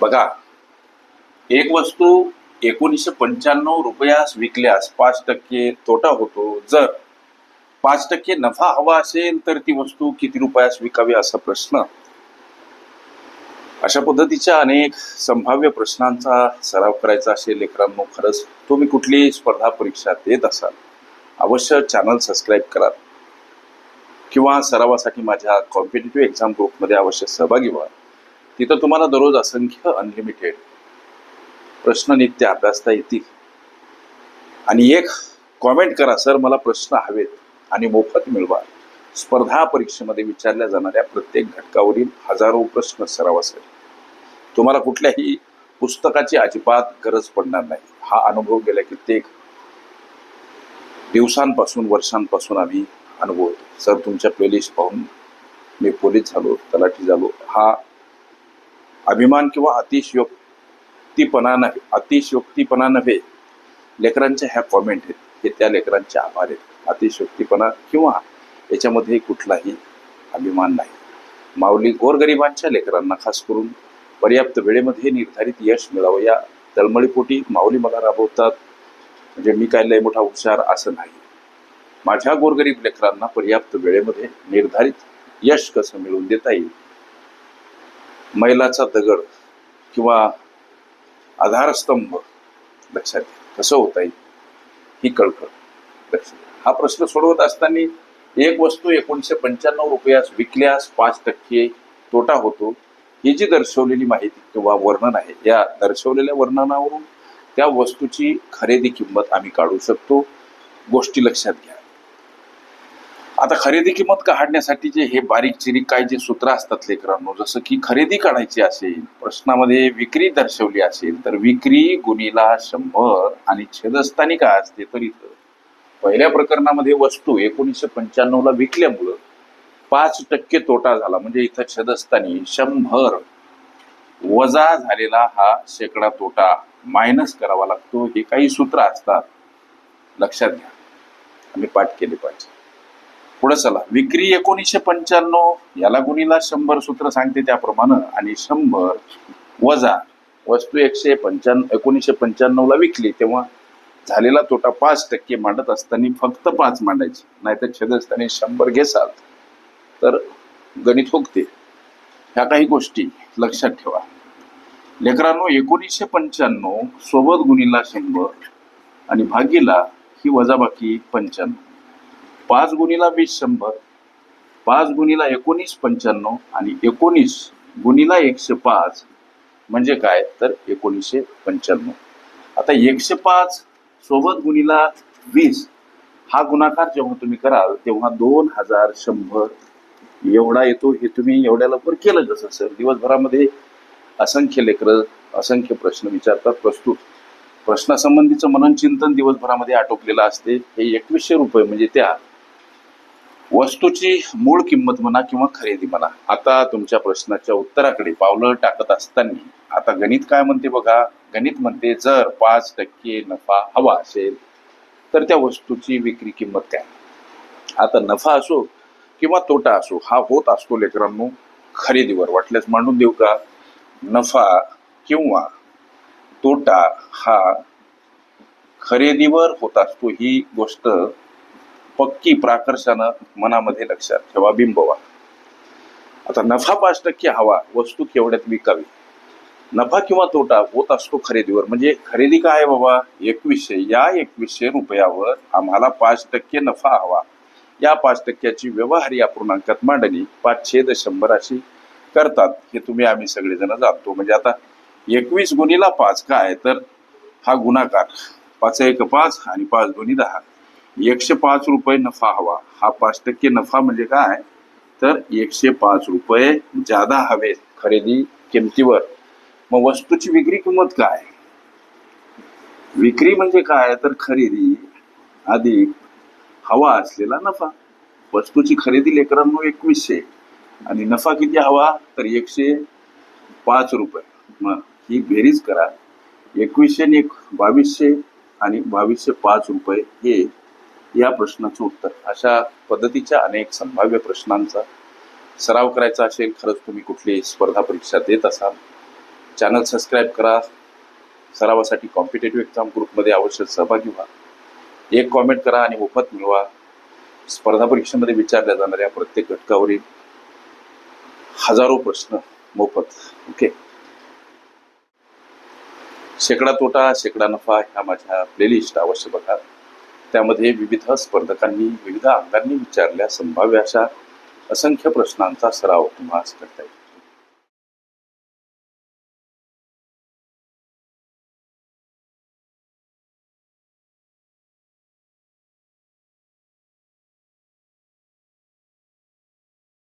बघा, एक वस्तू 1995 रुपयास विकल्यास 5% तोटा होतो. जर 5% नफा हवा असेल तर ती वस्तू किती रुपयास विकावी असा प्रश्न. अशा पद्धतीच्या अनेक संभाव्य प्रश्नांचा सराव करायचा असेल लेकरांनो, खरंच तुम्ही कुठलीही स्पर्धा परीक्षा देत असाल, अवश्य चॅनल सबस्क्राईब करा किंवा सरावासाठी माझ्या कॉम्पिटिटिव्ह एक्झाम ग्रुपमध्ये अवश्य सहभागी व्हा. तिथं तुम्हाला दररोज असंख्य अनलिमिटेड प्रश्न नित्य अभ्यासता येतील. आणि एक कॉमेंट करा, सर मला प्रश्न हवेत आणि मोफत मिळवा. स्पर्धा परीक्षेमध्ये विचारल्या जाणाऱ्या प्रत्येक घटकावरील हजारो प्रश्न सरावासाठी तुम्हाला कुठल्याही पुस्तकाची अजिबात गरज पडणार नाही. हा अनुभव गेल्या कित्येक दिवसांपासून वर्षांपासून आम्ही अनुभवतो. सर तुमच्या प्लेलिस्ट पाहून मी पोलीस झालो, तलाठी झालो. हा अभिमान किंवा अतिशयोक्तीपणा नव्हे. लेकरांच्या ह्या कॉमेंट आहेत, हे त्या लेकरांचे आभार आहेत. अतिशयोक्तीपणा किंवा याच्यामध्ये कुठलाही अभिमान नाही. माऊली गोरगरिबांच्या लेकरांना खास करून पर्याप्त वेळेमध्ये निर्धारित यश मिळावं या तळमळीपोटी माऊली मला राबवतात. म्हणजे मी काय लय मोठा हुशार असं नाही. माझ्या गोरगरीब लेकरांना पर्याप्त वेळेमध्ये निर्धारित यश कसं मिळवून देता येईल, मैलाचा दगड किंवा आधारस्तंभ लक्षात घ्या कसं होता येईल ही कळकळ लक्षात. हा प्रश्न सोडवत असताना एक वस्तू 1995 रुपयास विकल्यास 5% तोटा होतो, ही जी दर्शवलेली माहिती किंवा वर्णन आहे, या दर्शवलेल्या वर्णनावरून त्या वस्तूची खरेदी किंमत आम्ही काढू शकतो. गोष्टी लक्षात घ्या. आता खरेदी किंमत काढण्यासाठीचे हे बारीक चिरीक काय जे सूत्र असतात लेकरांनो, जसं की खरेदी काढायची असेल, प्रश्नामध्ये विक्री दर्शवली असेल तर विक्री गुणीला 100 आणि छेदस्थानी काय असते तर इथं पहिल्या प्रकरणामध्ये वस्तू 1995 ला विकल्यामुळं 5% तोटा झाला. म्हणजे इथं छेदस्थानी 100 वजा झालेला हा शेकडा तोटा मायनस करावा लागतो. हे काही सूत्र असतात, लक्षात घ्या आणि पाठ केले पाहिजे. पुढे चला. विक्री 1995 याला गुणीला 100 सूत्र सांगते त्याप्रमाणे, आणि 100 वजा वस्तू 1995 ला विकली तेव्हा झालेला तोटा 5% मांडत असताना फक्त 5 मांडायची, नाहीतर छेदस्थानी 100 घेसाल तर गणित हुकते. ह्या काही गोष्टी लक्षात ठेवा लेकरांनो. 1995 सोबत गुणीला 100 आणि भागीला ही वजाबाकी 95. 5 गुणीला 20 100, 5 गुणीला 19 95 आणि 19 गुणीला 105 म्हणजे काय तर 1995. आता 105 सोबत गुणीला 20 हा गुणाकार जेव्हा तुम्ही कराल तेव्हा 2100 एवढा येतो. हे तुम्ही एवढ्या लवकर केलं जसं सर. दिवसभरामध्ये असंख्य लेकरं असंख्य प्रश्न विचारतात. प्रस्तुत प्रश्नासंबंधीचं मनन चिंतन दिवसभरामध्ये आटोपलेलं असते. हे 2100 रुपये म्हणजे त्या वस्तूची मूळ किंमत म्हणा किंवा खरेदी म्हणा. आता तुमच्या प्रश्नाच्या उत्तराकडे पावलं टाकत असताना आता गणित काय म्हणते बघा. गणित म्हणते जर 5% नफा हवा असेल तर त्या वस्तूची विक्री किंमत काय. आता नफा असो किंवा तोटा असो हा होत असतो लेकरांनो खरेदीवर. वाटल्यास मांडून देऊ का. नफा किंवा तोटा हा खरेदीवर होत असतो. ही गोष्ट पक्की प्राकर्षानं मनामध्ये लक्षात ठेवा, बिंबवा. आता नफा 5% हवा, वस्तू केवढ्यात विकावी. नफा किंवा तोटा होत असतो खरेदीवर. म्हणजे खरेदी काय आहे बाबा 2100. या 2100 रुपयावर आम्हाला 5% नफा हवा. या 5%ची व्यवहारी अपूर्णांकात मांडणी 5/100 अशी करतात. हे तुम्ही आम्ही सगळेजण जाणतो. म्हणजे आता 21 गुणीला 5 काय तर हा गुणाकार 5 1 5 आणि 5 गुणी 10. 105 रुपये नफा हवा. हा 5% नफा म्हणजे काय तर 105 रुपये जादा हवेत खरेदी किमतीवर. मग वस्तूची विक्री किंमत काय. विक्री म्हणजे काय तर खरेदी अधिक हवा असलेला नफा. वस्तूची खरेदी लेकरांनो 2100 आणि नफा किती हवा तर 105 रुपये. मग ही बेरीज करा. 2100 आणि 2200 आणि 2205 रुपये हे या प्रश्नाचं उत्तर. अशा पद्धतीच्या अनेक संभाव्य प्रश्नांचा सराव करायचा असेल, खरंच तुम्ही कुठली स्पर्धा परीक्षा देत असाल चॅनल सबस्क्राईब करा. सरावासाठी कॉम्पिटेटिव्ह एक्झाम ग्रुपमध्ये अवश्य सहभागी व्हा. एक कॉमेंट करा आणि मोफत मिळवा. स्पर्धा परीक्षेमध्ये विचारल्या जाणाऱ्या प्रत्येक घटकावरील हजारो प्रश्न मोफत. ओके. शेकडा तोटा शेकडा नफा ह्या माझ्या प्लेलिस्ट अवश्य बघा. त्यामध्ये विविध स्पर्धकांनी विविध अंगांनी विचारल्या संभाव्य अशा असंख्य प्रश्नांचा सराव तुम्हाला करता येईल.